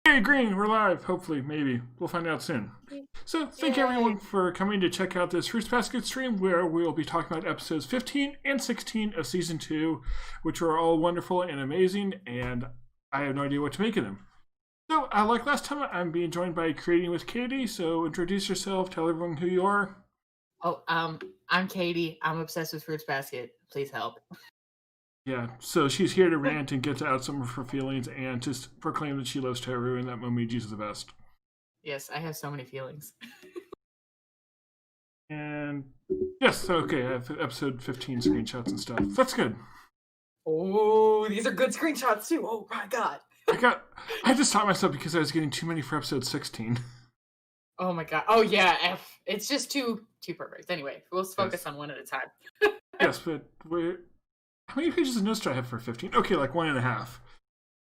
Hey, Green, we're live. Hopefully, maybe. We'll find out soon. So, thank you Yay! everyone for coming to check out this Fruits Basket stream where we'll be talking about episodes 15 and 16 of Season 2, which are all wonderful and amazing, and I have no idea what to make of them. So, like last time, I'm being joined by Creating with Katie, so introduce yourself, tell everyone who you are. Oh, I'm Katie. I'm obsessed with Fruits Basket. Please help. Yeah, so she's here to rant and get to out some of her feelings and to proclaim that she loves Toru and that Momiji's the best. Yes, I have so many feelings. And yes, okay, I have episode 15 screenshots and stuff. That's good. Oh, these are good screenshots too. Oh my god. I had to stop myself because I was getting too many for episode 16. Oh my god. Oh yeah, it's just too perfect. Anyway, we'll focus on one at a time. Yes, but how many pages of notes do I have for 15? Okay, like 1.5.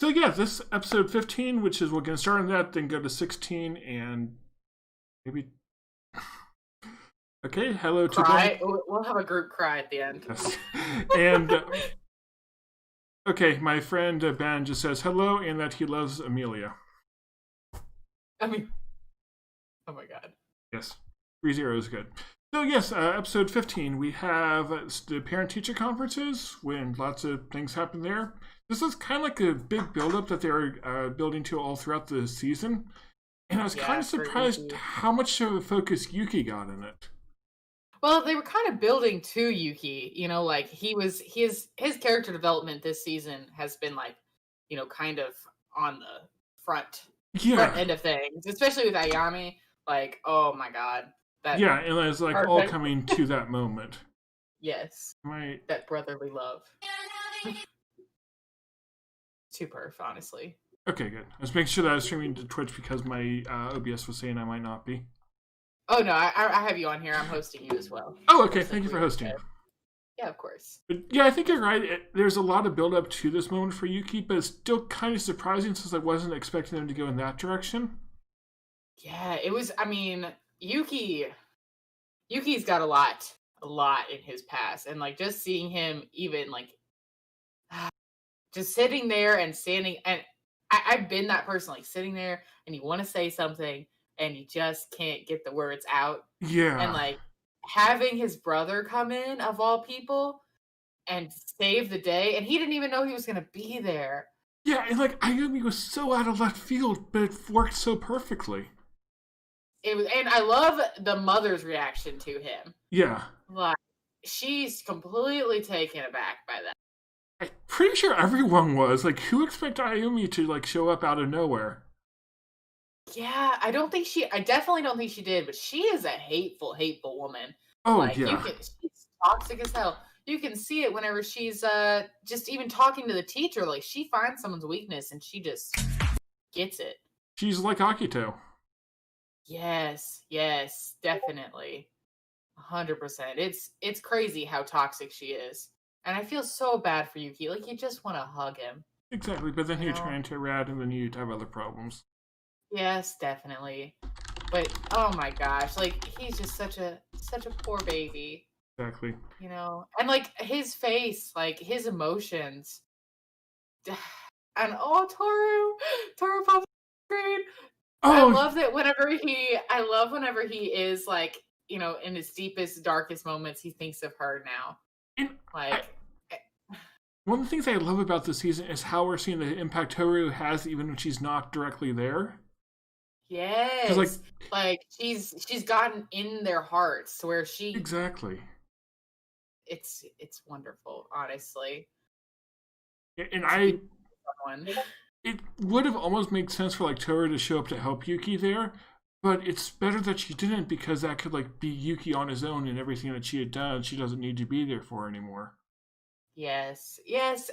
So yeah, this episode 15, which is we're going to start on that, then go to 16, and maybe. Okay, hello to Cry. We'll have a group cry at the end. Yes. And okay, my friend Ben just says hello and that he loves Amelia. I mean, oh my god. Yes, 3-0 is good. So yes, episode 15, we have the parent-teacher conferences when lots of things happen there. This is kind of like a big build-up that they're building to all throughout the season. And I was kind of surprised how much of a focus Yuki got in it. Well, they were kind of building to Yuki, like his character development this season has been like, kind of on the front end of things, especially with Ayami. Like, oh my god. And it's like all coming to that moment. Yes. That brotherly love. Too perf, honestly. Okay, good. I was making sure that I was streaming to Twitch because my OBS was saying I might not be. Oh no, I have you on here. I'm hosting you as well. Oh, okay. Thank you for hosting. Yeah, of course. But yeah, I think you're right. There's a lot of build up to this moment for Yuki, but it's still kind of surprising since I wasn't expecting them to go in that direction. Yeah, it was. I mean, Yuki's got a lot in his past, and like just seeing him even like just sitting there and standing, and I've been that person, like sitting there and you want to say something and you just can't get the words out. Yeah. And like having his brother come in of all people and save the day, and he didn't even know he was going to be there. Yeah, and like Ayumi was so out of left field, but it worked so perfectly. It was, and I love the mother's reaction to him. Yeah. Like she's completely taken aback by that. I'm pretty sure everyone was. Like, who expected Ayumi to like show up out of nowhere? Yeah, I definitely don't think she did, but she is a hateful woman. Oh, like, yeah. She's toxic as hell. You can see it whenever she's just even talking to the teacher. Like, she finds someone's weakness and she just gets it. She's like Akito. Yes, definitely. 100%. It's crazy how toxic she is. And I feel so bad for Yuki. Like, you just want to hug him. Exactly, but then he'd try and tear out and then you'd have other problems. Yes, definitely. But oh my gosh, like he's just such a poor baby. Exactly. And like his face, like his emotions. And Toru pops screen. Oh, I love that whenever he is like, in his deepest, darkest moments, he thinks of her now. One of the things I love about this season is how we're seeing the impact Toru has even when she's not directly there. Yes, like she's gotten in their hearts to where she exactly. It's wonderful, honestly. And it would have almost made sense for like Toru to show up to help Yuki there, but it's better that she didn't because that could like be Yuki on his own and everything that she had done. She doesn't need to be there for anymore. Yes,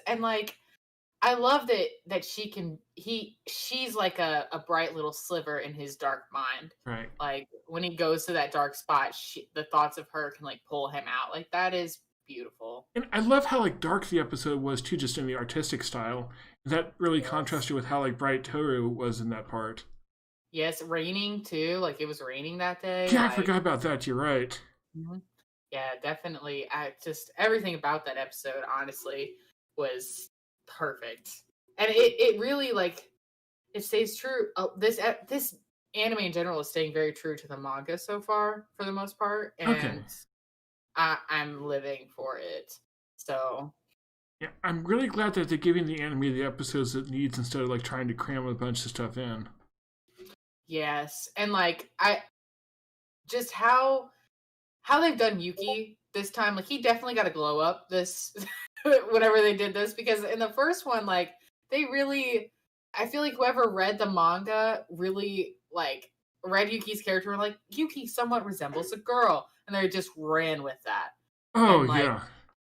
and like I love that she's like a bright little sliver in his dark mind. Right. Like when he goes to that dark spot, the thoughts of her can like pull him out. Like that is beautiful. And I love how like dark the episode was too, just in the artistic style. That really contrasted with how like bright Toru was in that part. Yes, raining too. Like it was raining that day. Yeah, I forgot about that. You're right. Mm-hmm. Yeah, definitely. Just everything about that episode, honestly, was perfect. And it really like it stays true. This anime in general is staying very true to the manga so far, for the most part, Okay. and I'm living for it. So Yeah, I'm really glad that they're giving the anime the episodes it needs instead of like trying to cram a bunch of stuff in. yes, and like I just how they've done Yuki this time, like he definitely got a glow up this whenever they did this, because in the first one, like they really, I feel like whoever read the manga really like read Yuki's character and like Yuki somewhat resembles a girl, and they just ran with that. Oh And like yeah.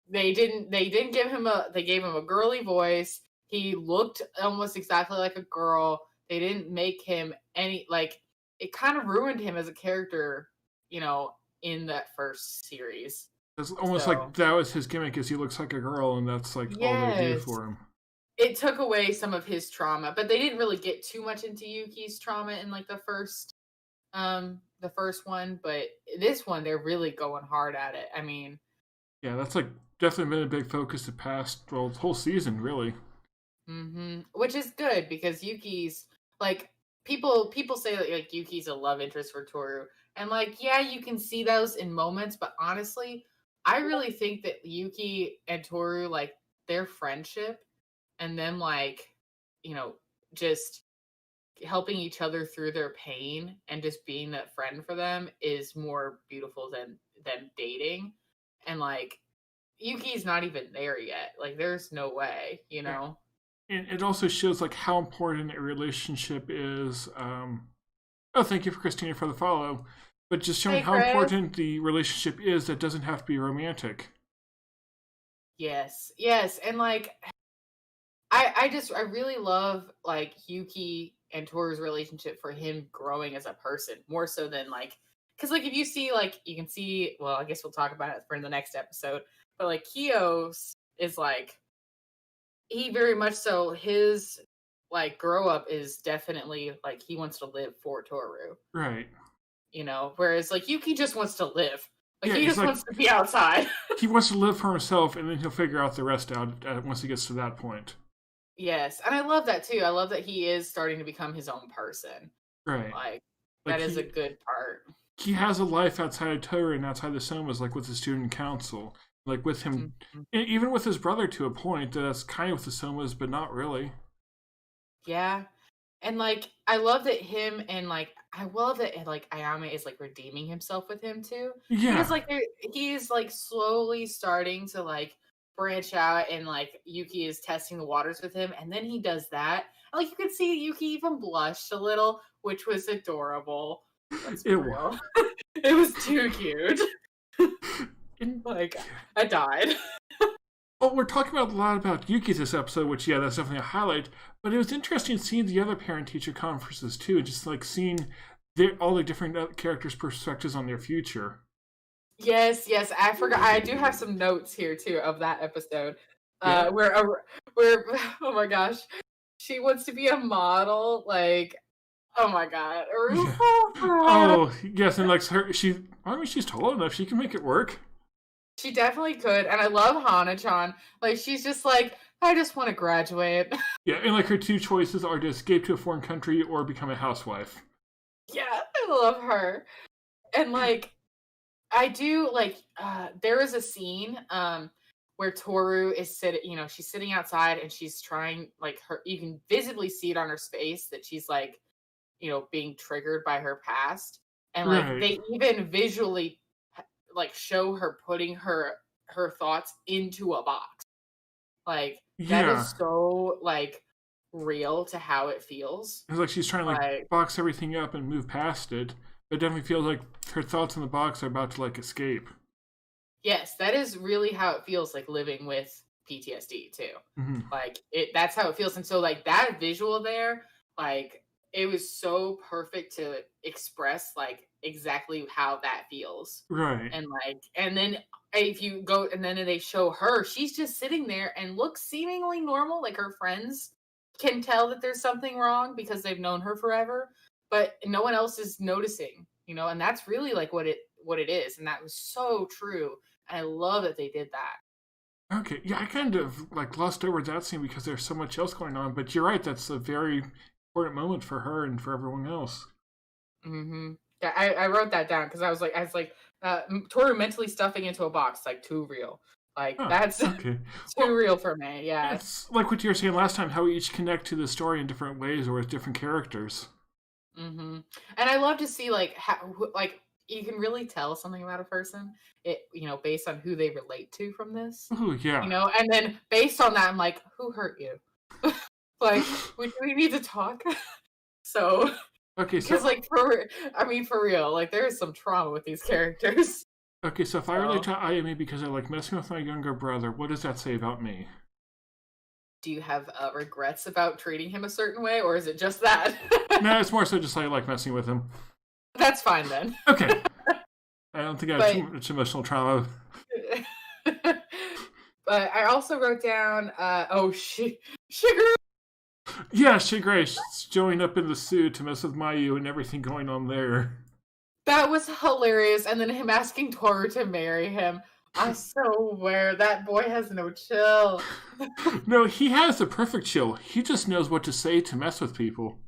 they didn't give him a, they gave him a girly voice. He looked almost exactly like a girl. They didn't make him any like, it kind of ruined him as a character, you know, in that first series. It's almost like So that was his gimmick, is he looks like a girl, and that's like all they do yes, for him. it took away some of his trauma, but they didn't really get too much into Yuki's trauma in like the first one, but this one they're really going hard at it. I mean, Yeah, that's like definitely been a big focus the past, well, the whole season really. which is good because Yuki's like, people say that like Yuki's a love interest for Toru, and like yeah, you can see those in moments, but honestly, I really think that Yuki and Toru, like their friendship and them like, you know, just helping each other through their pain and just being that friend for them is more beautiful than dating. And like Yuki's not even there yet. Like there's no way, you Yeah. know. And it also shows like how important a relationship is. Oh, thank you for Christina for the follow. But just showing Hey how Chris. important the relationship is that doesn't have to be romantic. Yes. Yes. And like I really love like Yuki and Toru's relationship for him growing as a person more so than like, because like if you see like you can see, well I guess we'll talk about it for the next episode, but like Kiyo's is like, he very much so, his like grow up is definitely like he wants to live for Toru, Right. you know, whereas like Yuki just wants to live, like Yeah, he he's just like, wants to be outside. he wants to live for himself, and then he'll figure out the rest out once he gets to that point. Yes, and I love that too. I love that he is starting to become his own person. Right. Like Like that is a good part. he has a life outside of Torah and outside the Somas, like with the student council, like with him, Mhm. even with his brother to a point. That's kind of with the Somas, but not really. Yeah. And like I love that him and like I love that like Ayame is like redeeming himself with him too. Because Yeah, like he's like slowly starting to like branch out, and like Yuki is testing the waters with him, and then he does that. And, like you could see Yuki even blushed a little, which was adorable. Let's be it was. real. It was too cute. And, Like I died. well, we're talking about a lot about Yuki this episode, which yeah, that's definitely a highlight. But it was interesting seeing the other parent-teacher conferences too, just like seeing all the different characters' perspectives on their future. Yes, yes. I forgot. I do have some notes here too of that episode. Yeah. Where oh my gosh, she wants to be a model. Like, oh my god, Yeah. Rufa. Oh yes, and like her, I mean, she's tall enough; she can make it work. She definitely could, and I love Hana-chan. Like, she's just like, I just want to graduate. Yeah, and like her two choices are to escape to a foreign country or become a housewife. Yeah, I love her. And like, I do like. There is a scene where Toru is sitting. You know, she's sitting outside and she's trying. Like her, you can visibly see it on her face that she's like, you know, being triggered by her past, and like Right. they even visually like show her putting her thoughts into a box. Like that Yeah. is so like real to how it feels. It's like she's trying to like Like box everything up and move past it, but it definitely feels like her thoughts in the box are about to like escape. yes, that is really how it feels like living with PTSD too. Hmm. Like it, that's how it feels. And so like that visual there, like it was so perfect to express like exactly how that feels. Right. And like, and then if you go and then they show her, she's just sitting there and looks seemingly normal. Like her friends can tell that there's something wrong because they've known her forever, but no one else is noticing, you know, and that's really like what it is. And that was so true. I love that they did that. Okay. Yeah, I kind of like glossed over that scene because there's so much else going on. But you're right. That's a very important moment for her and for everyone else. Mm-hmm. Yeah, I wrote that down because I was like, Toru mentally stuffing into a box, like too real. Like Oh, that's okay. too real for me. Yeah. It's like what you were saying last time, how we each connect to the story in different ways or with different characters. Mm-hmm. And I love to see like how like you can really tell something about a person, based on who they relate to from this. Oh, yeah. And then based on that, I'm like, who hurt you? Like, we need to talk. So, Okay, because so for real, like there is some trauma with these characters. if I relate So, to Ayumi because I like messing with my younger brother, what does that say about me? do you have regrets about treating him a certain way, or is it just that? No, it's more so just I like messing with him. That's fine then. Okay. I don't think I have But too much emotional trauma. but I also wrote down, Shigeru. Yeah, Shigeru showing up in the suit to mess with Mayu and everything going on there. That was hilarious. And then him asking Toru to marry him. I swear, that boy has no chill. No, he has the perfect chill. He just knows what to say to mess with people.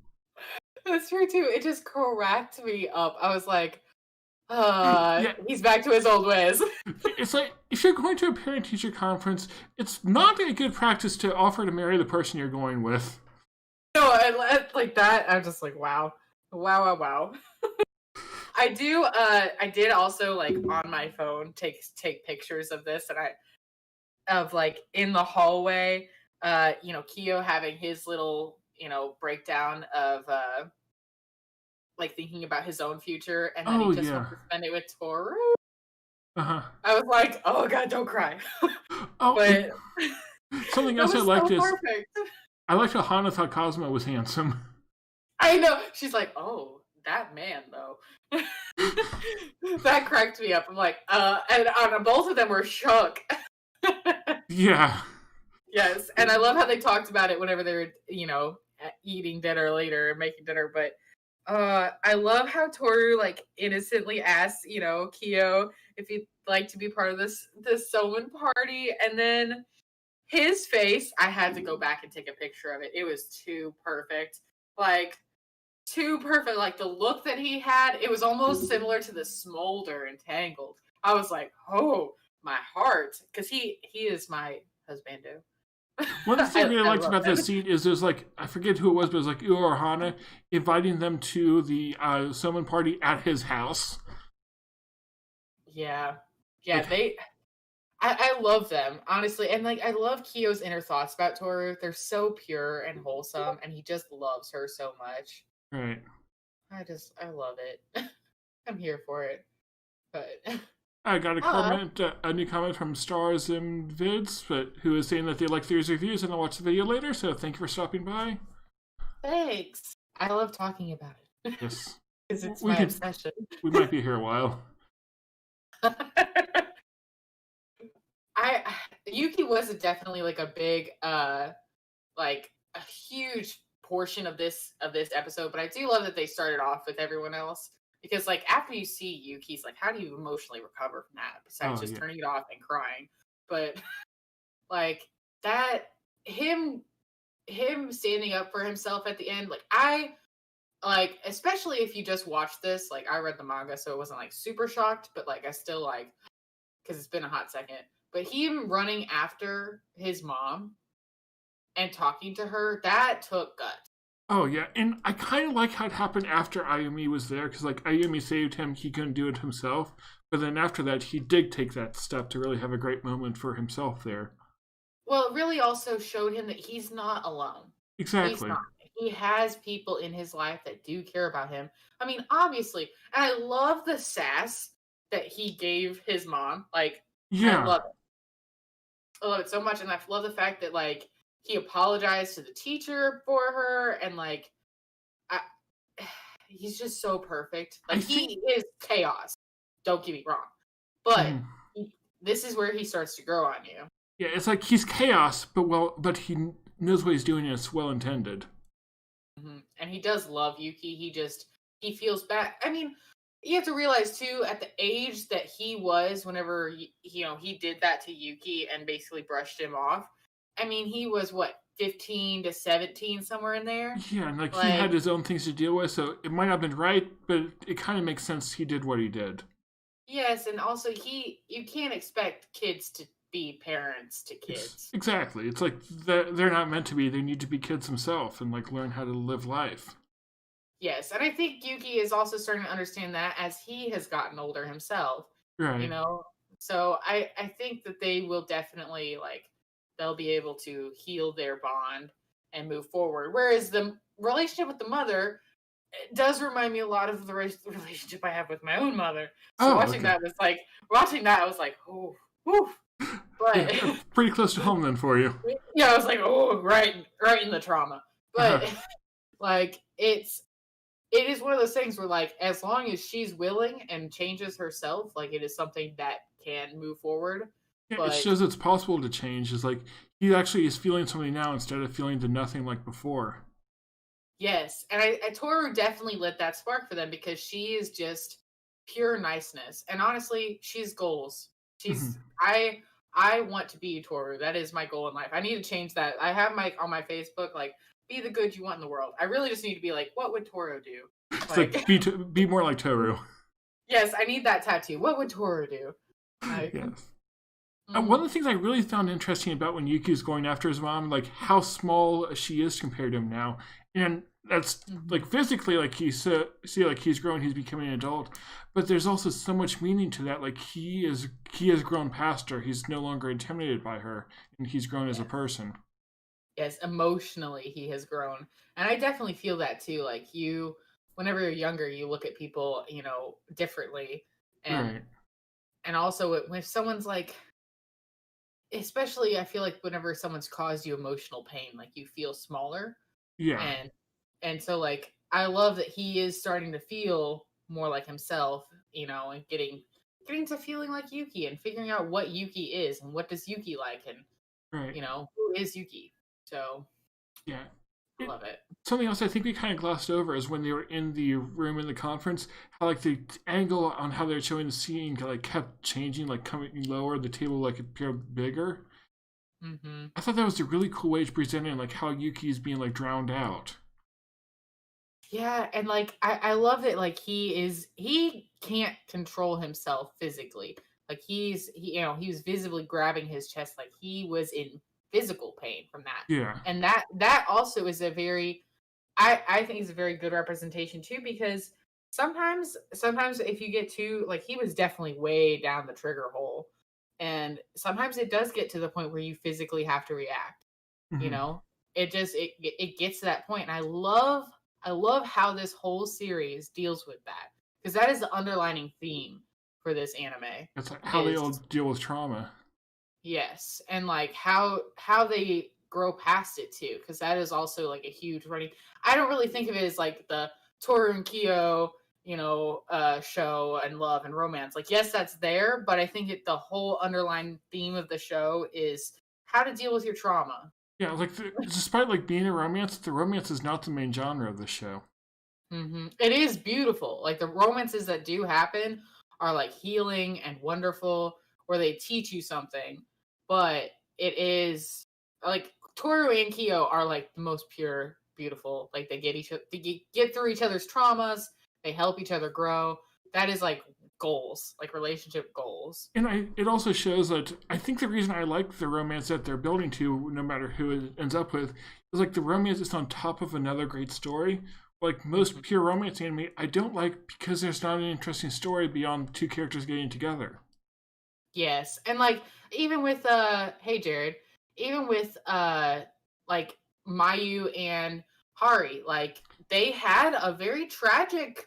That's true, too. It just cracked me up. I was like, Yeah, he's back to his old ways. it's like, if you're going to a parent-teacher conference, it's not a good practice to offer to marry the person you're going with. No, like that, I'm just like, wow. Wow. I did also, like, on my phone, take pictures of this, and of, like, in the hallway, Kyo having his little, breakdown of, like, thinking about his own future, and then he just wants to spend it with Toru. Uh-huh. I was like, oh god, don't cry. Oh, but something else I liked is perfect. I liked how Hana thought Cosmo was handsome. I know. She's like, oh, that man though. That cracked me up. I'm like, and both of them were shook. Yeah. Yes, and I love how they talked about it whenever they were, eating dinner later and making dinner. But I love how Toru like innocently asks, Kyo if he'd like to be part of this Soman party, and then his face, I had to go back and take a picture of it. It was too perfect. Like, too perfect. Like, the look that he had, it was almost similar to the Smolder in Tangled. I was like, oh, my heart. Because he is my husbando. One thing I really liked about this scene is there's like, I forget who it was, but it was like Uo or Hana inviting them to the Soman party at his house. Yeah. I love them, honestly. And like I love Kyo's inner thoughts about Toru. They're so pure and wholesome, and he just loves her so much. Right. I love it. I'm here for it. But I got a new comment from Stars and Vids, but who is saying that they like these reviews and I'll watch the video later, so thank you for stopping by. Thanks. I love talking about it. Yes. Because it's my obsession. We might be here a while. Yuki was definitely like a big like a huge portion of this episode, but I do love that they started off with everyone else, because like after you see Yuki's, like, how do you emotionally recover from that besides just turning it off and crying? But like that, him standing up for himself at the end, like I like, especially if you just watch this, like I read the manga, so it wasn't like super shocked, but like I still like, because it's been a hot second. But him running after his mom and talking to her, that took guts. Oh, yeah. And I kind of like how it happened after Ayumi was there, because, like, Ayumi saved him. He couldn't do it himself. But then after that, he did take that step to really have a great moment for himself there. Well, it really also showed him that he's not alone. Exactly. He's not. He has people in his life that do care about him. I mean, obviously. And I love the sass that he gave his mom. Like, yeah. I love it. I love it so much. And I love the fact that, like, he apologized to the teacher for her, and like, he's just so perfect. Like, he is chaos. Don't get me wrong, but this is where he starts to grow on you. Yeah, it's like he's chaos, but he knows what he's doing, and it's well intended. Mm-hmm. And he does love Yuki. He feels bad. I mean, you have to realize too, at the age that he was, whenever he did that to Yuki and basically brushed him off. I mean, he was what, 15 to 17, somewhere in there. Yeah, and like he had his own things to deal with, so it might not have been right, but it kind of makes sense he did what he did. Yes, and also you can't expect kids to be parents to kids. Exactly. It's like they're not meant to be. They need to be kids themselves and like learn how to live life. Yes, and I think Yuki is also starting to understand that as he has gotten older himself. Right. You know, so I think that they will definitely they'll be able to heal their bond and move forward. Whereas the relationship with the mother does remind me a lot of the relationship I have with my own mother. So watching that was I was like, oh, whew. But yeah, pretty close to home then for you. Yeah, I was like, oh, right in the trauma. But like it is one of those things where like as long as she's willing and changes herself, like it is something that can move forward. Yeah, it shows it's possible to change. It's like he actually is feeling something now instead of feeling the nothing like before. Yes, and Toru definitely lit that spark for them because she is just pure niceness. And honestly, she's goals. She's I want to be Toru. That is my goal in life. I need to change that. I have on my Facebook like be the good you want in the world. I really just need to be like, what would Toru do? It's like be more like Toru. Yes, I need that tattoo. What would Toru do? Like, yes. One of the things I really found interesting about when Yuki was going after his mom, like how small she is compared to him now, and that's like physically, like he's like he's grown, he's becoming an adult, but there's also so much meaning to that. Like he has grown past her. He's no longer intimidated by her, and he's grown as a person. Yes, emotionally he has grown, and I definitely feel that too. Like whenever you're younger, you look at people, differently, and also if someone's like. Especially, I feel like whenever someone's caused you emotional pain, like you feel smaller. Yeah. And so like I love that he is starting to feel more like himself, and getting to feeling like Yuki and figuring out what Yuki is and what does Yuki like and who is Yuki. So yeah. I love it. Something else I think we kind of glossed over is when they were in the room in the conference, how like the angle on how they were showing the scene like kept changing, like coming lower, the table like appeared bigger. Mm-hmm. I thought that was a really cool way to present it, like how Yuki is being like drowned out. Yeah, and like I love it. Like he can't control himself physically. Like he was visibly grabbing his chest, like he was in physical pain from that. Yeah. And that also is a very I think is a very good representation too, because sometimes if you get too like he was definitely way down the trigger hole. And sometimes it does get to the point where you physically have to react. Mm-hmm. It gets to that point. And I love how this whole series deals with that. Because that is the underlining theme for this anime. It's like how they all deal with trauma. Yes, and like how they grow past it too, because that is also like a huge running. I don't really think of it as like the Toru and Kyo, show and love and romance. Like yes, that's there, but I think the whole underlying theme of the show is how to deal with your trauma. Yeah, like despite like being a romance, the romance is not the main genre of the show. Mm-hmm. It is beautiful. Like the romances that do happen are like healing and wonderful, where they teach you something. But it is like Toru and Kyo are like the most pure, beautiful. Like they get through each other's traumas. They help each other grow. That is like goals, like relationship goals. And it also shows that I think the reason I like the romance that they're building to, no matter who it ends up with, is like the romance is on top of another great story. Like most pure romance anime, I don't like because there's not an interesting story beyond two characters getting together. Yes, and like even with hey Jared, even with like Mayu and Hari, like they had a very tragic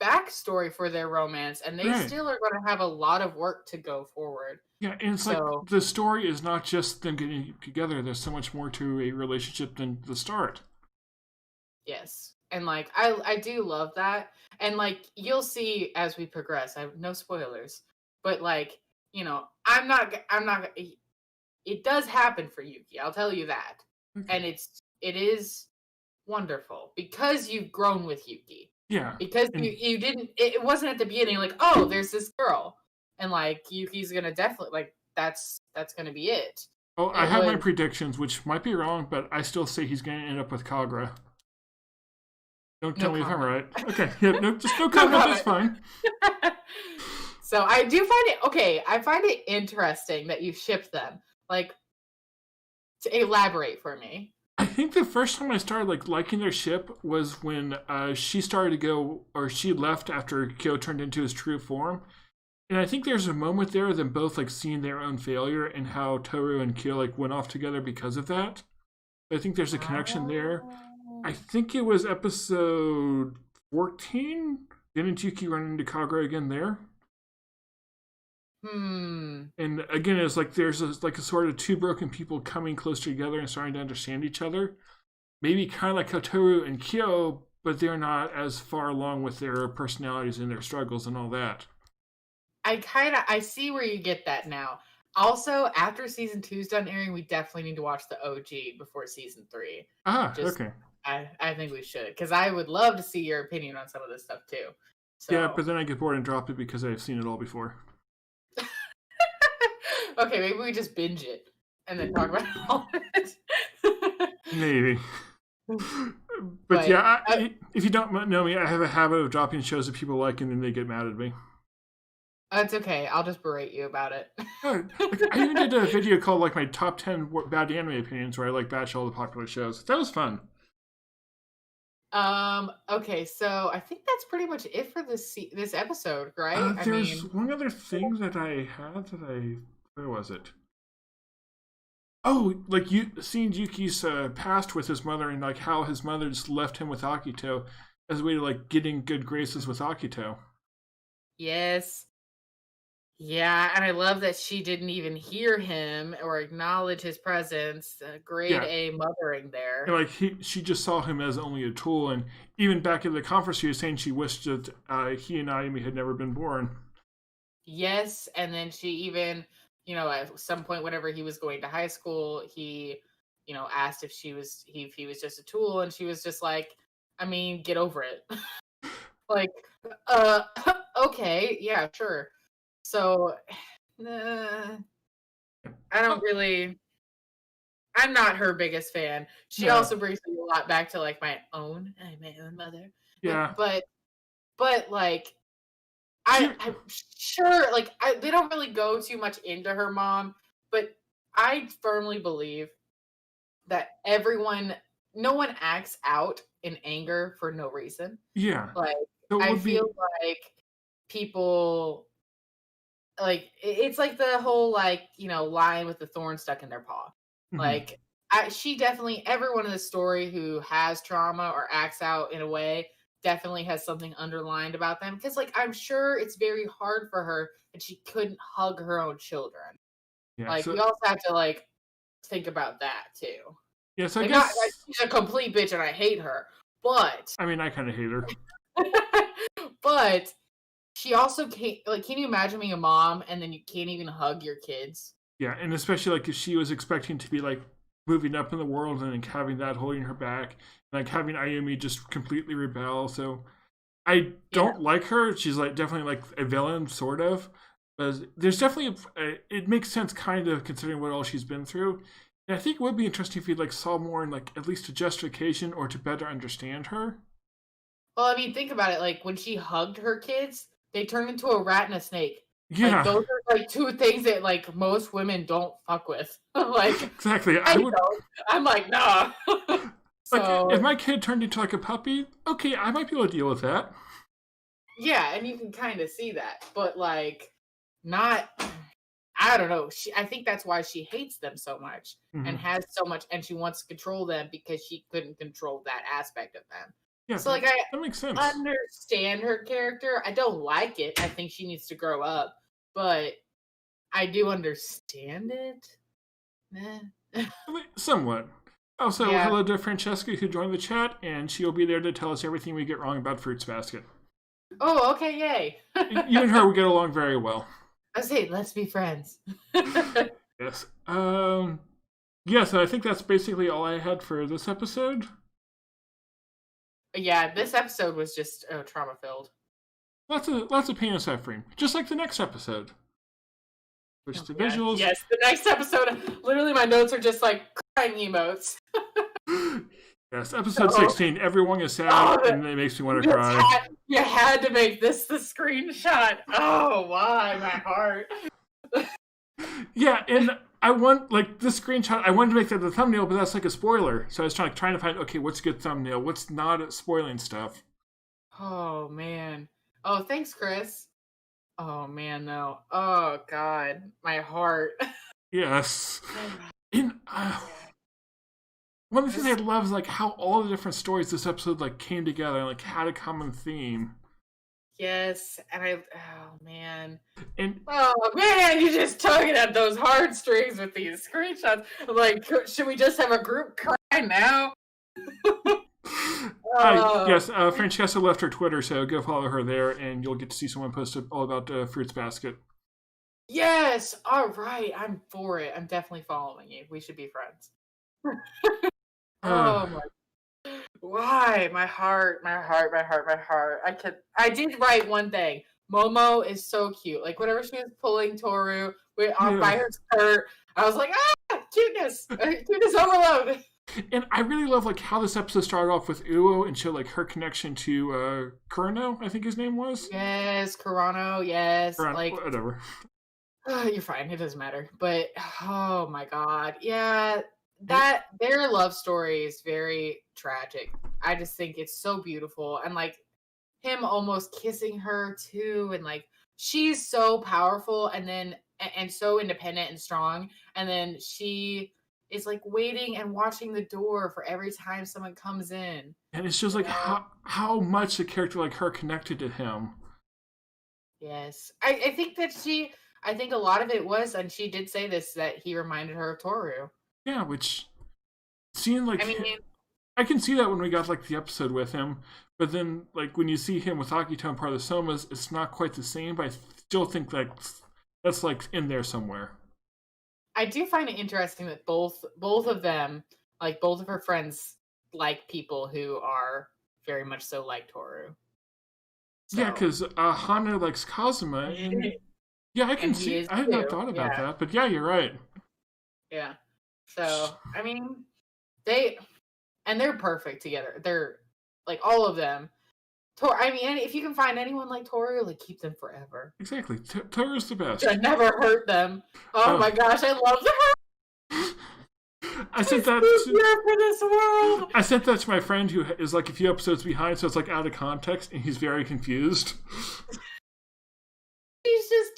backstory for their romance, and they still are going to have a lot of work to go forward. Yeah, and it's like the story is not just them getting together. There's so much more to a relationship than the start. Yes, and like I do love that, and like you'll see as we progress. I have no spoilers, but like. I'm not. It does happen for Yuki. I'll tell you that, and it is wonderful because you've grown with Yuki. Yeah, because you didn't. It wasn't at the beginning like, oh, there's this girl, and like Yuki's gonna definitely like that's gonna be it. Oh, I have my predictions, which might be wrong, but I still say he's going to end up with Kagra. Don't tell me if I'm right. Okay, yeah, no, just no comment. That's fine. So I do find it okay. I find it interesting that you ship them. Like, to elaborate for me. I think the first time I started liking their ship was when she started to go, or she left after Kyo turned into his true form. And I think there's a moment there of them both seeing their own failure and how Toru and Kyo went off together because of that. I think there's a connection there. I think it was episode 14. Didn't Yuki run into Kagra again there? And again, it's there's a sort of two broken people coming closer together and starting to understand each other. Maybe kind of like Toru and Kyo, but they're not as far along with their personalities and their struggles and all that. I see where you get that now. Also, after season 2's done airing, we definitely need to watch the OG before season 3. Okay. I think we should, because I would love to see your opinion on some of this stuff too. So. Yeah, but then I get bored and drop it because I've seen it all before. Okay, maybe we just binge it and then talk about all of it. Maybe. But yeah, if you don't know me, I have a habit of dropping shows that people like and then they get mad at me. It's okay. I'll just berate you about it. I even did a video called my top 10 bad anime opinions where I batch all the popular shows. That was fun. Okay, so I think that's pretty much it for this episode, right? There's one other thing that I had where was it? Oh, seeing Yuki's past with his mother and how his mother just left him with Akito as a way to getting good graces with Akito. Yes. Yeah, and I love that she didn't even hear him or acknowledge his presence. Grade A mothering there. And she just saw him as only a tool. And even back at the conference, she was saying she wished that he and Ayumi had never been born. Yes, and then she even, at some point, whenever he was going to high school, he, asked if he was just a tool, and she was just like, I mean, get over it. Okay, yeah, sure. So, I don't really. I'm not her biggest fan. She also brings me a lot back to my own mother. Yeah. But I'm sure they don't really go too much into her mom, but I firmly believe that no one acts out in anger for no reason. Yeah. I feel like people. It's the whole lion with the thorn stuck in their paw. Mm-hmm. She definitely, everyone in the story who has trauma or acts out in a way definitely has something underlined about them, because I'm sure it's very hard for her that she couldn't hug her own children. We also have to think about that too. Yeah, so I guess she's a complete bitch and I hate her, but I mean, I kind of hate her. But she also can't, can you imagine being a mom and then you can't even hug your kids? Yeah, and especially if she was expecting to be moving up in the world and having that holding her back, and having Ayumi just completely rebel. So I don't like her. She's definitely a villain, sort of. But there's definitely it makes sense kind of considering what all she's been through. And I think it would be interesting if we saw more in at least a justification or to better understand her. Well, I mean, think about it. When she hugged her kids, they turned into a rat and a snake. Yeah. Those are two things that most women don't fuck with. Exactly. I'm nah. So, if my kid turned into a puppy, okay, I might be able to deal with that. Yeah, and you can kind of see that, but not. I don't know. I think that's why she hates them so much, mm-hmm. and has so much, and she wants to control them because she couldn't control that aspect of them. Yeah, so that makes sense. I understand her character. I don't like it. I think she needs to grow up, but I do understand it. Somewhat. Also, hello to Francesca who joined the chat, and she'll be there to tell us everything we get wrong about Fruits Basket. Oh, okay, yay. You and her will get along very well. I say, let's be friends. Yes. So I think that's basically all I had for this episode. Yeah, this episode was just trauma-filled. Lots of pain and suffering, just like the next episode. Switch to visuals. Yes, the next episode, literally my notes are just like crying emotes. Yes, episode 16, everyone is sad, and it makes me want to cry. You had to make this the screenshot. Oh, why? My heart. Yeah, and I want, like, this screenshot, I wanted to make that the thumbnail, but that's like a spoiler. So I was trying to find, okay, what's a good thumbnail? What's not spoiling stuff? Oh, man. Oh, thanks, Chris. Oh, man, no. Oh, God. My heart. Yes. And one of the things I love is, like, how all the different stories this episode, like, came together and, like, had a common theme. Yes, and oh man, and you're just tugging at those heartstrings with these screenshots. I'm like, should we just have a group cry now? Yes, Francesca left her Twitter, so go follow her there, and you'll get to see someone posted all about Fruits Basket. Yes, all right, I'm for it. I'm definitely following you. We should be friends. Oh my. Why? My heart. I did write one thing. Momo is so cute. Like, whenever she was pulling Toru by her skirt, I was like, cuteness! Cuteness overload! And I really love, like, how this episode started off with Uo and showed, like, her connection to Kurano, I think his name was. Yes, Kurano, yes. Like, whatever. You're fine. It doesn't matter. But, oh my god. Yeah. Their love story is very tragic. I just think it's so beautiful, and like him almost kissing her too, and like she's so powerful and so independent and strong, and then she is like waiting and watching the door for every time someone comes in. And it's just like how much a character like her connected to him. Yes. I think a lot of it was, and she did say this, that he reminded her of Toru. Yeah, which seemed like I can see that when we got like the episode with him, but then like when you see him with Akito and part of the Somas, it's not quite the same. But I still think like that's like in there somewhere. I do find it interesting that both of them, like both of her friends, like people who are very much so like Toru. So. Yeah, because Hana likes Kazuma, and yeah, I can see. I had not thought about that, but yeah, you're right. Yeah. So, I mean, they're perfect together. They're, like, all of them. I mean, if you can find anyone like Toru, like, keep them forever. Exactly. Toru's the best. I never hurt them. Oh my gosh, I love them. I sent that for this world. I sent that to my friend who is, like, a few episodes behind, so it's, like, out of context, and he's very confused. She's just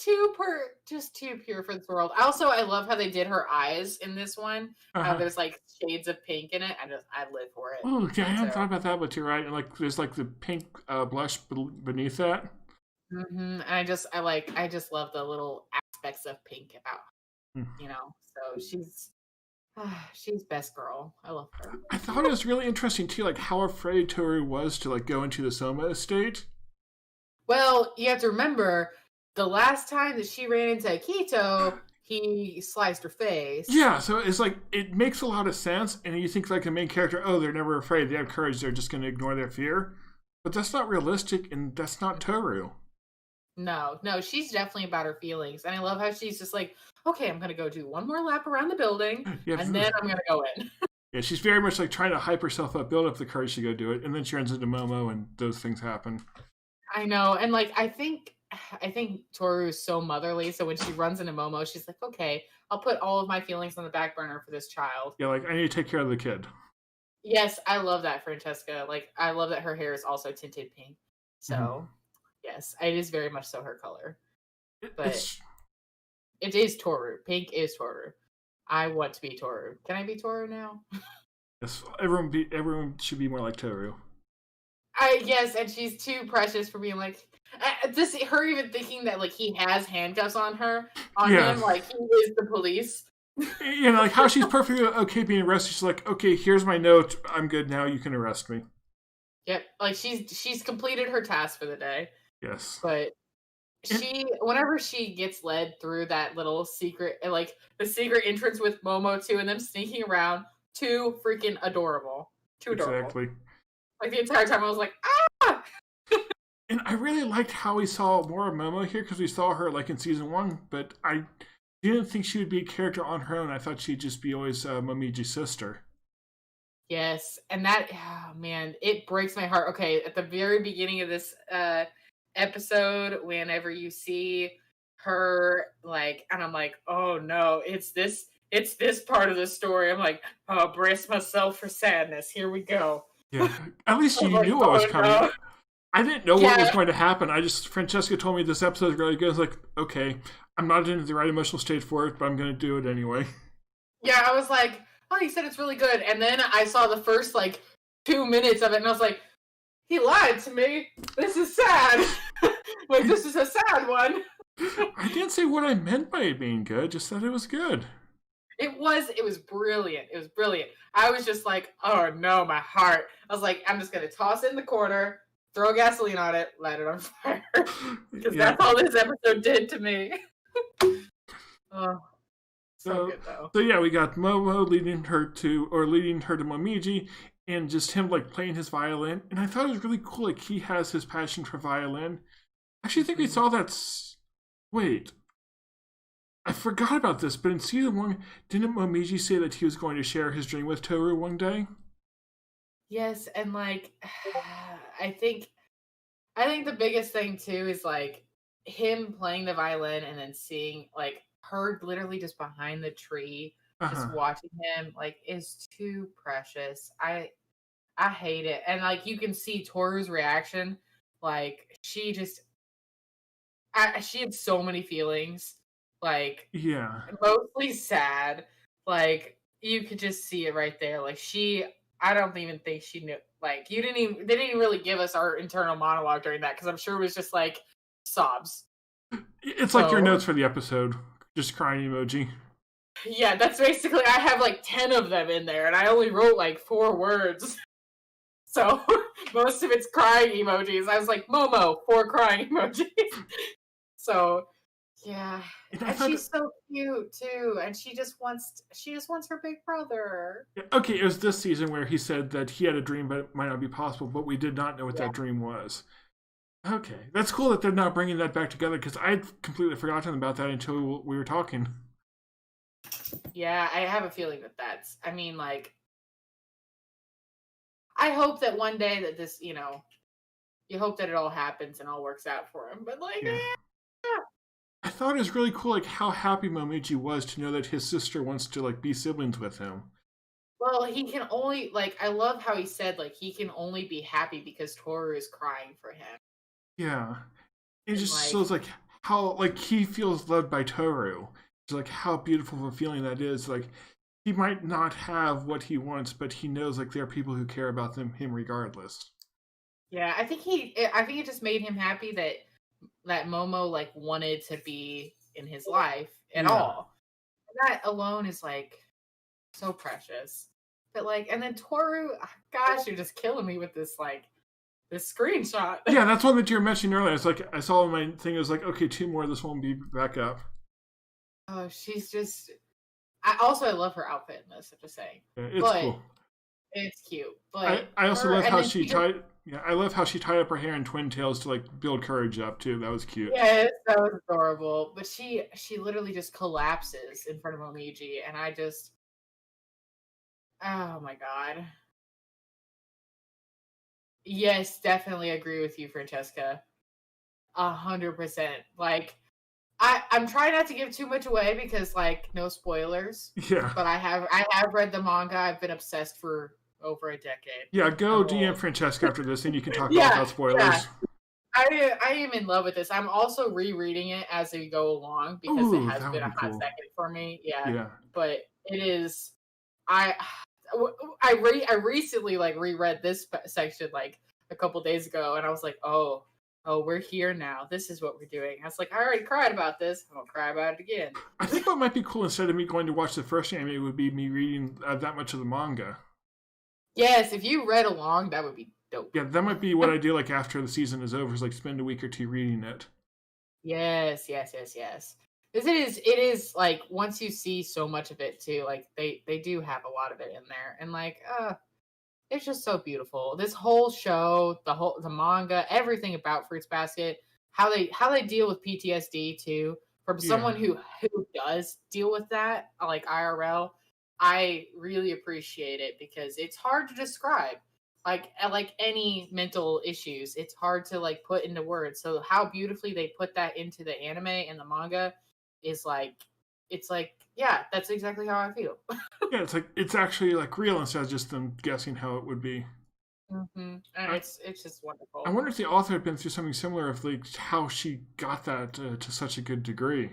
too pure for this world. Also, I love how they did her eyes in this one. There's like shades of pink in it. I live for it. Oh yeah, I hadn't thought about that, but you're right. And like there's like the pink blush beneath that. Mm-hmm. And I just love the little aspects of pink about So she's best girl. I love her. I thought it was really interesting too, like how afraid Toru was to like go into the Soma estate. Well, you have to remember, the last time that she ran into Akito, he sliced her face. Yeah, so it's like, it makes a lot of sense, and you think like the main character, they're never afraid, they have courage, they're just going to ignore their fear. But that's not realistic, and that's not Toru. No, she's definitely about her feelings. And I love how she's just like, okay, I'm going to go do one more lap around the building, and then I'm going to go in. Yeah, she's very much like trying to hype herself up, build up the courage to go do it, and then she runs into Momo, and those things happen. I know, and like, I think Toru is so motherly, so when she runs into Momo, she's like, okay, I'll put all of my feelings on the back burner for this child. Yeah, like, I need to take care of the kid. Yes, I love that, Francesca. Like, I love that her hair is also tinted pink. So, yes, it is very much so her color. But it is Toru. Pink is Toru. I want to be Toru. Can I be Toru now? Yes, everyone should be more like Toru. Yes, and she's too precious for being like, her even thinking that like he has handcuffs on him, like he is the police. Like how she's perfectly okay being arrested. She's like, okay, here's my note. I'm good now. You can arrest me. Yep, like she's completed her task for the day. Yes, but whenever she gets led through that little secret, like the secret entrance with Momo too, and them sneaking around, too freaking adorable. Too adorable. Exactly. Like the entire time I was like, ah! And I really liked how we saw more of Momo here, because we saw her like in season 1, but I You didn't think she would be a character on her own. I thought she'd just be always Momiji's sister. Yes, and that, oh, man, it breaks my heart. Okay, at the very beginning of this episode, whenever you see her, like, and I'm like, oh no, it's this part of the story. I'm like, oh, brace myself for sadness. Here we go. Yeah, at least you like, knew what was coming. No. I didn't know what was going to happen. Francesca told me this episode is really good. I was like, okay, I'm not in the right emotional state for it, but I'm going to do it anyway. Yeah, I was like, oh, he said it's really good. And then I saw the first, 2 minutes of it, and I was like, he lied to me. This is sad. This is a sad one. I didn't say what I meant by it being good, just that it was good. It was brilliant. It was brilliant. I was just like, oh no, my heart. I was like, I'm just going to toss it in the corner, throw gasoline on it, light it on fire. Because that's all this episode did to me. Oh, so good though. So yeah, we got Momo leading her to Momiji, and just him playing his violin. And I thought it was really cool. He has his passion for violin. I actually think we saw that. Wait, I forgot about this. But in season 1, didn't Momiji say that he was going to share his dream with Toru one day? Yes, and I think the biggest thing too is him playing the violin and then seeing her literally just behind the tree, just watching him is too precious. I hate it. And you can see Toru's reaction. She just she had so many feelings. Mostly sad. You could just see it right there. I don't even think she knew. They didn't even really give us our internal monologue during that, because I'm sure it was just sobs. It's like your notes for the episode, just crying emoji. Yeah, that's basically, I have 10 of them in there, and I only wrote 4 words. So most of it's crying emojis. I was like, Momo, 4 crying emojis. So yeah, and she's so cute too, and she just wants her big brother. Okay, it was this season where he said that he had a dream, but it might not be possible. But we did not know what that dream was. Okay, that's cool that they're not bringing that back together, because I'd completely forgotten about that until we were talking. Yeah, I have a feeling that that's. I mean, I hope that one day that this, you hope that it all happens and all works out for him. But I thought it was really cool, how happy Momiji was to know that his sister wants to be siblings with him. Well, he can only I love how he said he can only be happy because Toru is crying for him. Yeah, it just shows how he feels loved by Toru. It's how beautiful of a feeling that is. He might not have what he wants, but he knows there are people who care about him regardless. Yeah, I think it just made him happy that Momo wanted to be in his life at all. That alone is so precious. But and then Toru, gosh, you're just killing me with this this screenshot. Yeah, that's one that you were mentioning earlier. It's I saw my thing. It was okay, 2 more. This won't be back up. Oh, she's just. I love her outfit in this. I'm just saying. Yeah, it's cool. It's cute. But I also love how she tied. Yeah, I love how she tied up her hair in twin tails to build courage up too. That was cute. Yes, that was adorable. But she literally just collapses in front of Momiji, and I just. Oh my god. Yes, definitely agree with you, Francesca. 100%. I'm trying not to give too much away because no spoilers. Yeah. But I have read the manga. I've been obsessed for over a decade. Yeah, go DM Francesca after this, and you can talk about spoilers. Yeah. I am in love with this. I'm also rereading it as we go along because it has been a hot second for me. Yeah. But it is. I recently reread this section a couple days ago, and I was like, oh, we're here now. This is what we're doing. I was like, I already cried about this. I'm gonna cry about it again. I think what might be cool, instead of me going to watch the first anime, would be me reading that much of the manga. Yes, if you read along, that would be dope. Yeah, that might be what I do after the season is over, is spend a week or 2 reading it. Yes. Because it is once you see so much of it too, they do have a lot of it in there, and it's just so beautiful. This whole show, the manga, everything about Fruits Basket, how they deal with PTSD too. from someone who does deal with that, like IRL. I really appreciate it because it's hard to describe. Like any mental issues, it's hard to like put into words. So how beautifully they put that into the anime and the manga is like, it's like, yeah, that's exactly how I feel. Yeah, it's like it's actually like real instead of just them guessing how it would be. And it's just wonderful. I wonder if the author had been through something similar, if like how she got that to such a good degree.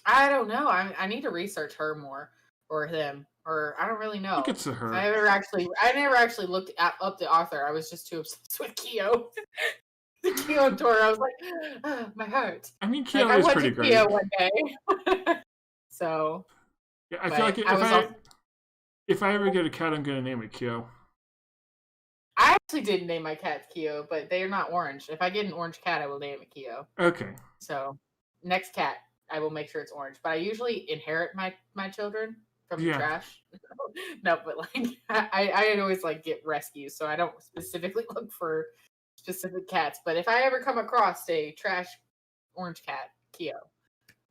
I don't know. I need to research her more, or him, or I don't really know. I think it's her. I never actually looked up the author. I was just too obsessed with Kyo. The Kyo and Tora. I was like, oh, my heart. I mean, Kyo is pretty great. Kyo one day. So. Yeah, I feel like if I ever get a cat, I'm gonna name it Kyo. I actually did name my cat Kyo, but they are not orange. If I get an orange cat, I will name it Kyo. Okay. So, next cat, I will make sure it's orange. But I usually inherit my children from the trash. No, but like I always like get rescues, so I don't specifically look for specific cats. But if I ever come across a trash orange cat, Kyo.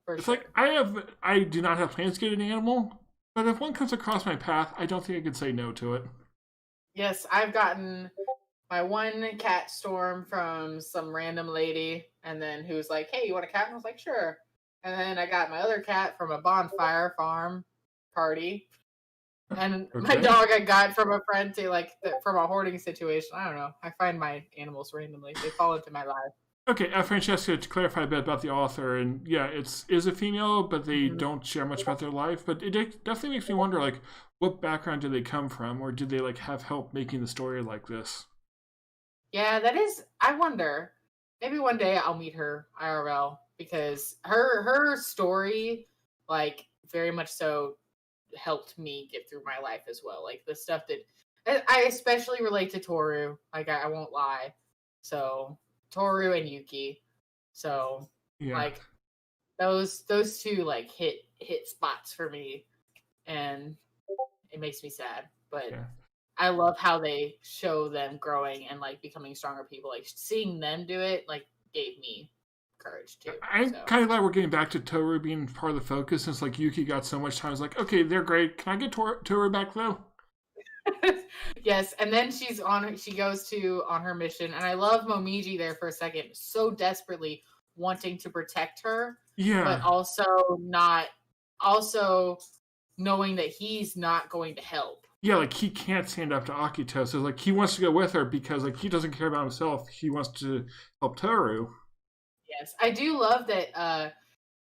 It's sure. Like I do not have plans to get an animal, but if one comes across my path, I don't think I could say no to it. Yes, I've gotten my one cat Storm from some random lady, and then who's like, "Hey, you want a cat?" And I was like, "Sure." And then I got my other cat from a bonfire farm party, and my dog I got from a friend to from a hoarding situation. I don't know. I find my animals randomly; they fall into my life. Okay, Francesca, to clarify a bit about the author, and yeah, is a female, but they don't share much about their life. But it definitely makes me wonder, like, what background did they come from, or did they like have help making the story like this? Yeah, that is. I wonder. Maybe one day I'll meet her IRL because her story, like, very much so helped me get through my life as well. Like the stuff that I especially relate to Toru. Like I won't lie. So. Toru and Yuki, so like those two like hit spots for me, and it makes me sad. But I love how they show them growing and like becoming stronger people. Like seeing them do it, like gave me courage too. I'm kind of glad we're getting back to Toru being part of the focus, since like Yuki got so much time. I was like, okay, they're great. Can I get Toru back though? Yes, and then she goes on her mission, and I love Momiji there for a second, so desperately wanting to protect her, but also knowing that he's not going to help. Yeah, like he can't stand up to Akito, so like he wants to go with her because like he doesn't care about himself. He wants to help Toru. Yes, I do love that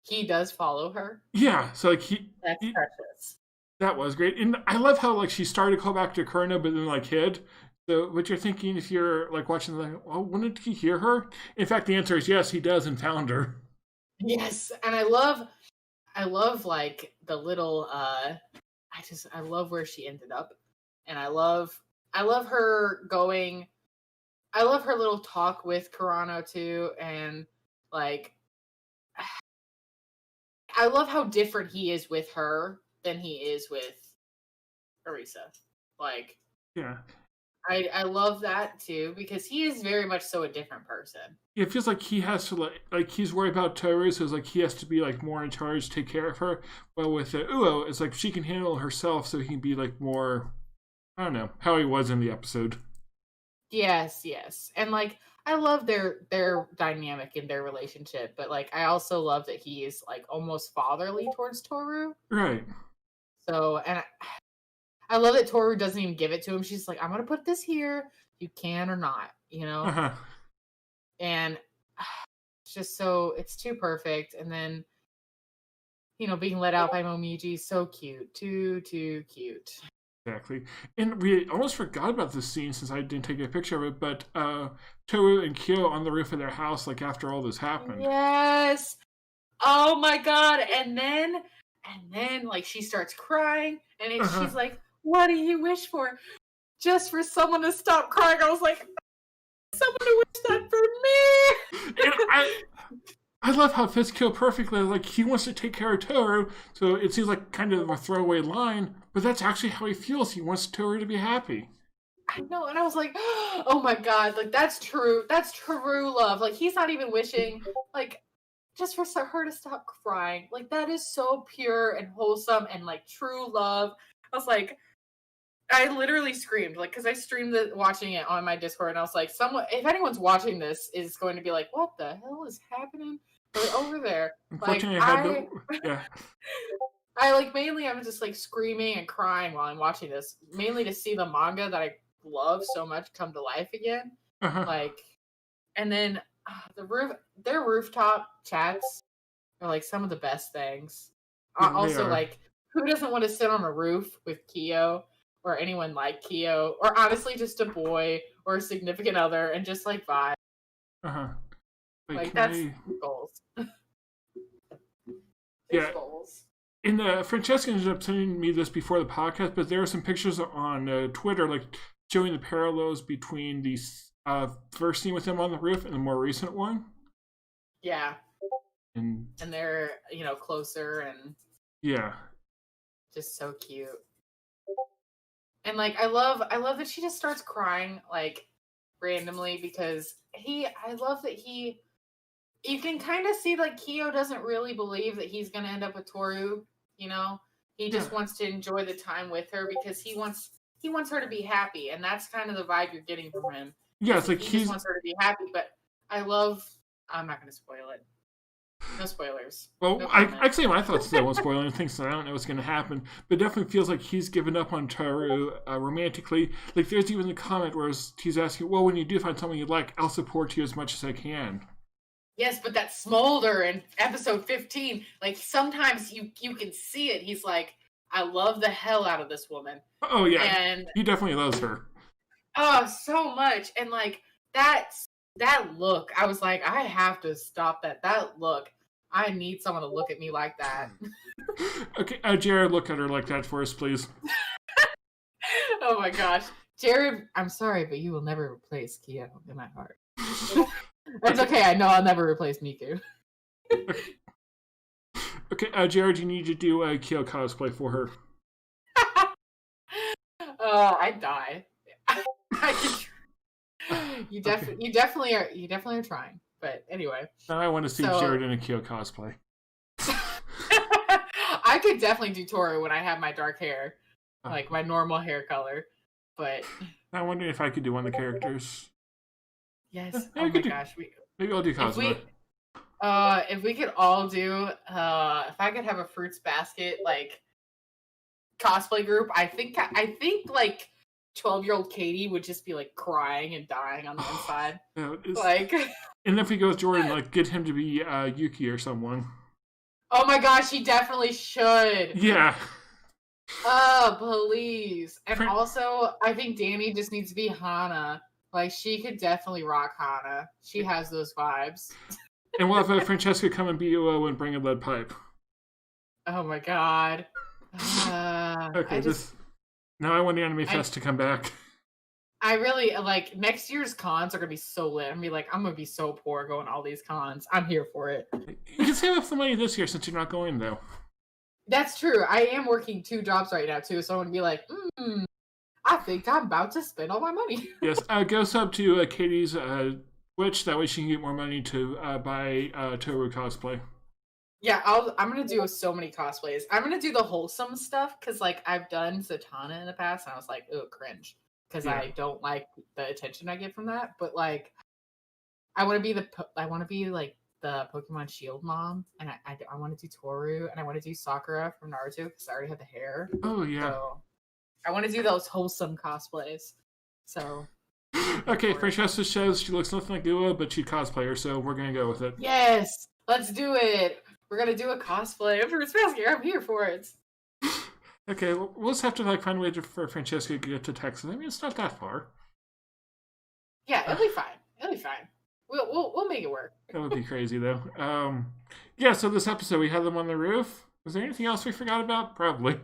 he does follow her. Yeah, so like that's precious. That was great. And I love how like she started to call back to Kurno, but then like hid. So what you're thinking if you're like watching, like, oh, wouldn't he hear her? In fact, the answer is yes, he does, and found her. Yes, and I love like the little I love where she ended up. And I love her going. I love her little talk with Kurano too, and like I love how different he is with her than he is with Arisa. Like, yeah, I love that too because he is very much so a different person. It feels like he has to like he's worried about Toru, so it's like he has to be like more in charge, take care of her. But with Uo, it's like she can handle herself, so he can be like more. I don't know how he was in the episode. Yes, and like I love their dynamic in their relationship, but like I also love that he is like almost fatherly towards Toru. Right. So, and I love that Toru doesn't even give it to him. She's like, I'm going to put this here. You can or not, you know? Uh-huh. And it's just it's too perfect. And then, being let out by Momiji, so cute. Too cute. Exactly. And we almost forgot about this scene since I didn't take a picture of it, but Toru and Kyo on the roof of their house, like after all this happened. Yes. Oh my God. And then like she starts crying and she's like, what do you wish for? Just for someone to stop crying. I was like, someone to wish that for me. And I love how it fits Kyo perfectly. Like he wants to take care of Toru, so it seems like kind of a throwaway line, but that's actually how he feels. He wants Toru to be happy. I know, and I was like, oh my God, like that's true. That's true love. Like he's not even wishing. Like just for her to stop crying. Like, that is so pure and wholesome and like true love. I was like, I literally screamed, like, because I streamed watching it on my Discord, and I was like, someone, if anyone's watching this, is going to be like, what the hell is happening over there? Like, Unfortunately, I had to, yeah. I like mainly I'm just like screaming and crying while I'm watching this, mainly to see the manga that I love so much come to life again. Like, and then their rooftop chats are like some of the best things. Yeah, also, like, who doesn't want to sit on a roof with Kyo or anyone like Kyo, or honestly just a boy or a significant other and just like vibe? Like that's goals. Yeah. Goals. And Francesca ended up sending me this before the podcast, but there are some pictures on Twitter, like showing the parallels between the first scene with them on the roof and the more recent one. Yeah. And they're, closer and yeah, just so cute. And like I love that she just starts crying like randomly because I love that you can kind of see like Kyo doesn't really believe that he's going to end up with Toru, He just wants to enjoy the time with her because he wants her to be happy, and that's kind of the vibe you're getting from him. Yeah, it's like he just wants her to be happy, but I'm not going to spoil it. No spoilers. Well, no I say my thoughts though, won't spoil anything, so I don't know what's going to happen. But it definitely feels like he's given up on Toru romantically. Like there's even the comment where he's asking, well, when you do find someone you like, I'll support you as much as I can. Yes, but that smolder in episode 15, like sometimes you can see it. He's like, I love the hell out of this woman. Oh yeah, and he definitely loves her. Oh, so much. And like that look, I was like, I have to stop that. That look, I need someone to look at me like that. Okay, Jared, look at her like that for us, please. Oh my gosh, Jared, I'm sorry, but you will never replace Kyo in my heart. It's okay. I know I'll never replace Miku. Okay, Jared, you need to do a Kyo cosplay for her. I'd die. You definitely are trying. But anyway, now I want to see Jared in a Kyo cosplay. I could definitely do Toru when I have my dark hair, like my normal hair color. But I'm wondering if I could do one of the characters. Yes. Oh my gosh. Maybe I'll do cosplay. If we could all do, if I could have a fruits basket like cosplay group, I think like 12-year-old Katie would just be like crying and dying on the inside. Like, and if we go with Jordan, like get him to be Yuki or someone. Oh my gosh, he definitely should. Yeah. Oh, please. And also, I think Danny just needs to be Hana. Like, she could definitely rock Hana. She has those vibes. And we'll have Francesca come and BUO and bring a lead pipe. Oh my god. Okay, now I want the Anime Fest to come back. I really, like, next year's cons are going to be so lit. I'm going to be so poor going to all these cons. I'm here for it. You can save up some money this year since you're not going, though. That's true. I am working 2 jobs right now, too, so I'm going to be like, I think I'm about to spend all my money. Yes, go sub to Katie's Twitch. That way she can get more money to buy Toru cosplay. Yeah, I'm going to do so many cosplays. I'm going to do the wholesome stuff, because, like, I've done Zatanna in the past, and I was like, oh, cringe. Because I don't like the attention I get from that. But, like, I want to be, like, the Pokemon Shield mom, and I want to do Toru, and I want to do Sakura from Naruto, because I already have the hair. Oh, yeah. So I want to do those wholesome cosplays. So. Okay, Francesca says she looks nothing like Gua, but she's cosplayer, so we're going to go with it. Yes! Let's do it! We're going to do a cosplay of Fruits Basket. I'm here for it. Okay, well, we'll just have to find a way for Francesca to get to Texas. I mean, it's not that far. Yeah, it'll be fine. It'll be fine. We'll make it work. That would be crazy, though. Yeah, so this episode, we had them on the roof. Was there anything else we forgot about? Probably.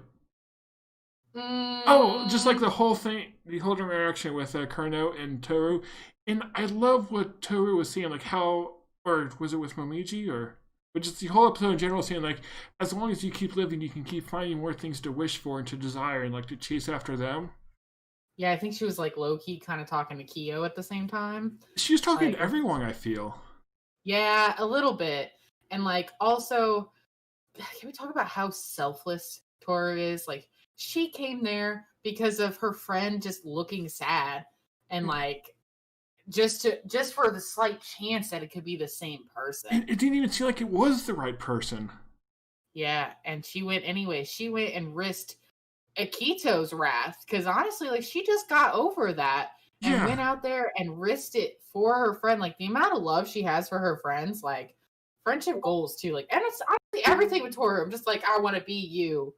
Oh, just like the whole thing, the whole interaction with Kurno and Toru. And I love what Toru was saying, like how, or was it with Momiji, or... But just the whole episode in general saying, like, as long as you keep living, you can keep finding more things to wish for and to desire and, like, to chase after them. Yeah, I think she was, like, low-key kind of talking to Kyo at the same time. She was talking to everyone, I feel. Yeah, a little bit. And like, also, can we talk about how selfless Toru is? Like, she came there because of her friend just looking sad, and like, just for the slight chance that it could be the same person. It didn't even seem like it was the right person. Yeah, and she went anyway. She went and risked Akito's wrath, because honestly, like, she just got over that and went out there and risked it for her friend. Like, the amount of love she has for her friends, like, friendship goals too. Like, and it's honestly everything with Toru. I'm just like, I want to be you.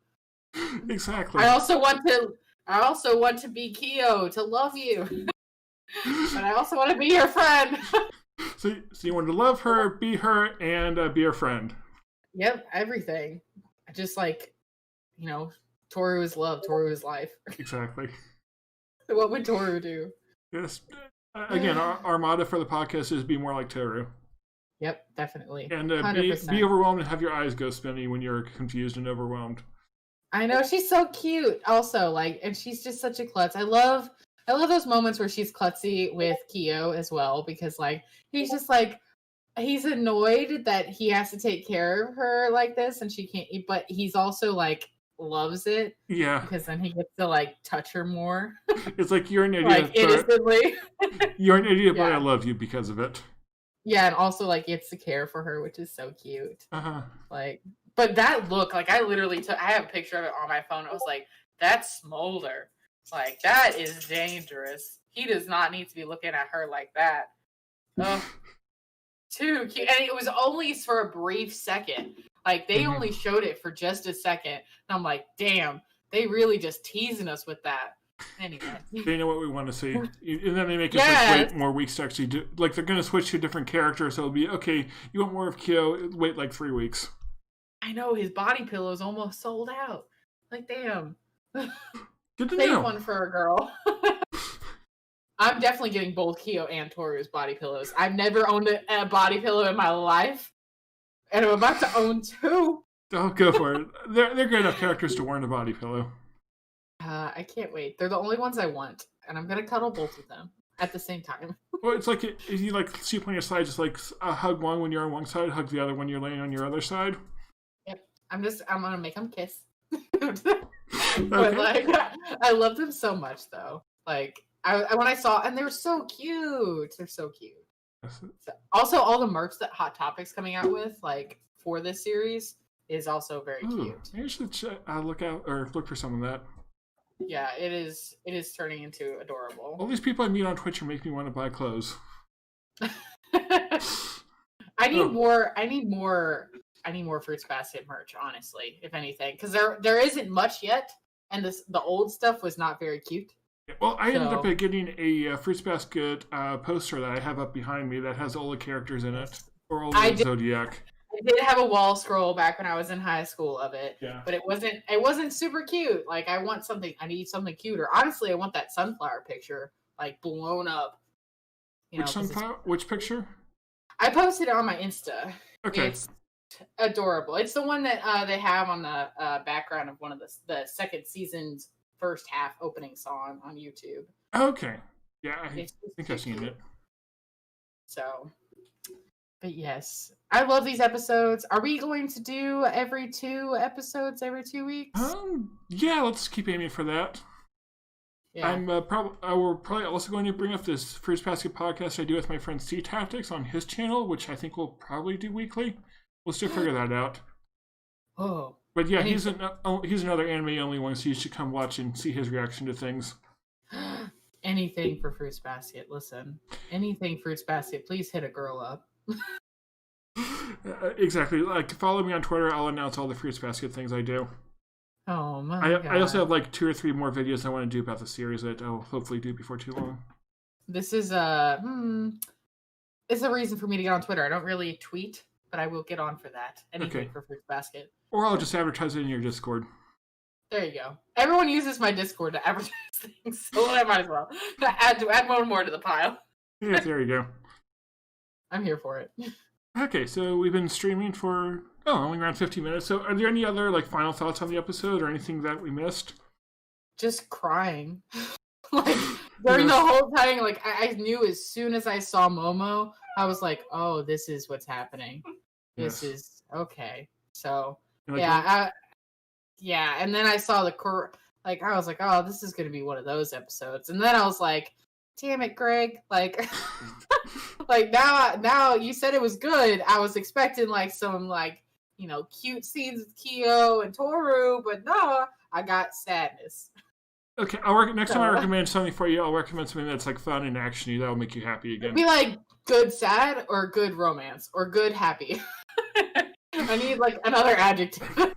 Exactly. I also want to be Kyo, to love you. But I also want to be your friend. So you want to love her, be her, and be her friend. Yep, everything. I just like, Toru is love, Toru is life. Exactly. What would Toru do? Yes. Again, our motto for the podcast is be more like Toru. Yep, definitely. And be overwhelmed and have your eyes go spinny when you're confused and overwhelmed. I know, she's so cute. Also, like, and she's just such a klutz. I love those moments where she's klutzy with Kyo as well, because like he's just like, he's annoyed that he has to take care of her like this and she can't, but he's also like loves it. Yeah. Because then he gets to like touch her more. It's like, you're an idiot. Like, innocently. You're an idiot, but I love you because of it. Yeah, and also like gets to care for her, which is so cute. Uh-huh. Like, but that look, like, I literally I have a picture of it on my phone. I was like, that's Smolder. Like, that is dangerous. He does not need to be looking at her like that. Ugh. Too cute. And it was only for a brief second. Like, they only showed it for just a second. And I'm like, damn, they really just teasing us with that. Anyway. They know what we want to see. And then they make us like, wait more weeks to actually do. Like, they're going to switch to a different character, so it'll be, okay, you want more of Kyo, wait like 3 weeks. I know, his body pillow is almost sold out. Like, damn. Good to Save know. one for a girl. I'm definitely getting both Kyo and Toru's body pillows. I've never owned a body pillow in my life, and I'm about to own 2. Oh, go for it. They're good enough characters to wear a body pillow. I can't wait. They're the only ones I want, and I'm gonna cuddle both of them at the same time. Well, it's like, if you like sleep on your side, just like hug one when you're on one side, hug the other when you're laying on your other side. Yep. I'm gonna make them kiss. But like, I love them so much though. Like, when I saw, and they're so cute. They're so cute. So, also, all the merch that Hot Topic's coming out with, like, for this series, is also very cute. Maybe I should look for some of that. Yeah, it is turning into adorable. All these people I meet on Twitch make me want to buy clothes. I need more Fruits Basket merch, honestly, if anything, because there isn't much yet, and the old stuff was not very cute. Well, I ended up getting a Fruits Basket poster that I have up behind me that has all the characters in it, or all the Zodiac. I did have a wall scroll back when I was in high school of it, yeah. But it wasn't super cute. Like, I need something cuter. Honestly, I want that sunflower picture, like, blown up. Which sunflower? Which picture? I posted it on my Insta. Okay. It's adorable. It's the one that they have on the background of one of the second season's first half opening song on YouTube. Okay. Yeah, I think I've seen it. So, but yes, I love these episodes. Are we going to do every 2 episodes every 2 weeks? Yeah, let's keep aiming for that. Yeah. We're probably also going to bring up this Fruits Basket podcast I do with my friend C Tactics on his channel, which I think we'll probably do weekly. We'll still figure that out. Oh. But yeah, he's another anime only one, so you should come watch and see his reaction to things. Anything for Fruits Basket. Listen, anything Fruits Basket. Please hit a girl up. Exactly. Like, follow me on Twitter. I'll announce all the Fruits Basket things I do. Oh my god! I also have like 2 or 3 more videos I want to do about the series that I'll hopefully do before too long. This is it's a reason for me to get on Twitter. I don't really tweet, but I will get on for that. Anything for Fruits Basket. Or I'll just advertise it in your Discord. There you go. Everyone uses my Discord to advertise things, so I might as well add one more to the pile. Yeah, there you go. I'm here for it. Okay, so we've been streaming for only around 15 minutes. So, are there any other like final thoughts on the episode or anything that we missed? Just crying, like during the whole time. Like I knew as soon as I saw Momo, I was like, "Oh, this is what's happening." this is okay. So like, yeah, and then I saw the like I was like, oh, this is gonna be one of those episodes, and then I was like, damn it, Greg, like, like now you said it was good. I was expecting like some like cute scenes with Kyo and Toru, but no, I got sadness. Okay, next time I recommend something for you, I'll recommend something that's like fun and actiony that'll make you happy again. It'd be like good sad or good romance or good happy. I need like another adjective.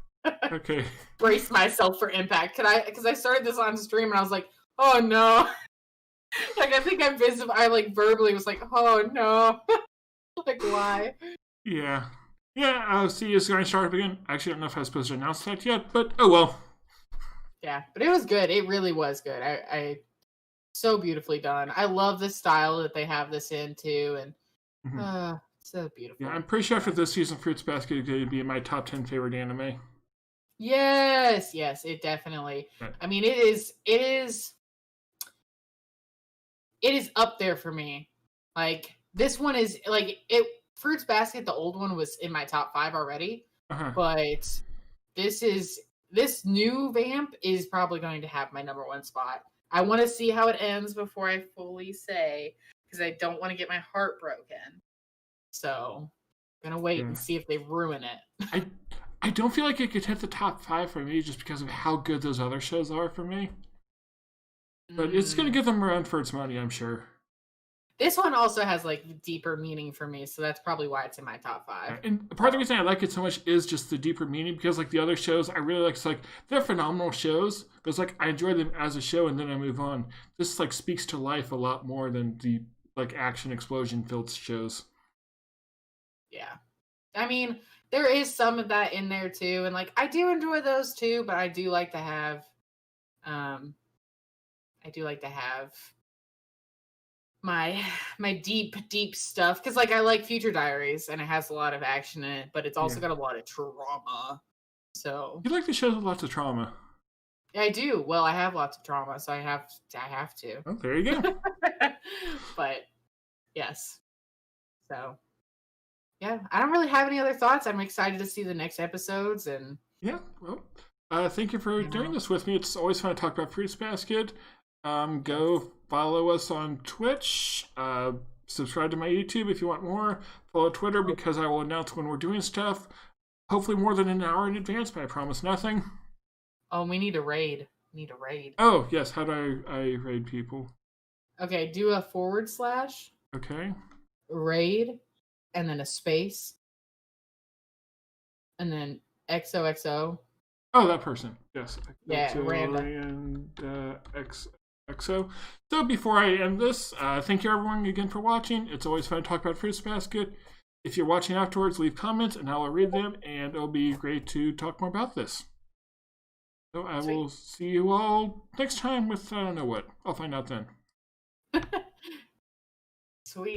Okay. Brace myself for impact. Because I started this on stream and I was like, oh no. Like I think I like verbally was like, oh no. Like why? Yeah. Yeah, see, it's going to start up again. Actually, I don't know if I was supposed to announce that yet, but oh well. Yeah, but it was good. It really was good. I so beautifully done. I love the style that they have this in too, and so beautiful. Yeah, I'm pretty sure after this season, Fruits Basket is going to be in my top 10 favorite anime. Yes, it definitely. Right. I mean, it is up there for me. Like this one is like it. Fruits Basket, the old one, was in my top 5 already, but this new vamp is probably going to have my number 1 spot. I want to see how it ends before I fully say, because I don't want to get my heart broken. So I'm gonna wait and see if they ruin it. I don't feel like it could hit the top 5 for me just because of how good those other shows are for me. But it's gonna give them a run for its money, I'm sure. This one also has like deeper meaning for me, so that's probably why it's in my top 5. And part of the reason I like it so much is just the deeper meaning, because like the other shows, I really like. It's like they're phenomenal shows, but it's like I enjoy them as a show and then I move on. This like speaks to life a lot more than the like action explosion filled shows. Yeah, I mean there is some of that in there too, and like I do enjoy those too, but I do like to have, my deep stuff, because like I like Future Diaries and it has a lot of action in it, but it's also got a lot of trauma. So you like the shows with lots of trauma? Yeah, I do. Well, I have lots of trauma, so I have to. Oh, there you go. But yes, so yeah, I don't really have any other thoughts. I'm excited to see the next episodes, and yeah, well, thank you for doing this with me. It's always fun to talk about Fruits Basket. Go follow us on Twitch. Subscribe to my YouTube if you want more. Follow Twitter because I will announce when we're doing stuff. Hopefully more than an hour in advance, but I promise nothing. Oh, we need a raid. Oh, yes. How do I raid people? Okay, do a / Okay. Raid, and then a space, and then XOXO. Oh, that person. Yes. Yeah, random. And XO. So before I end this, thank you everyone again for watching. It's always fun to talk about Fruits Basket. If you're watching afterwards, leave comments and I'll read them, and it'll be great to talk more about this. So I will see you all next time with, I don't know what. I'll find out then.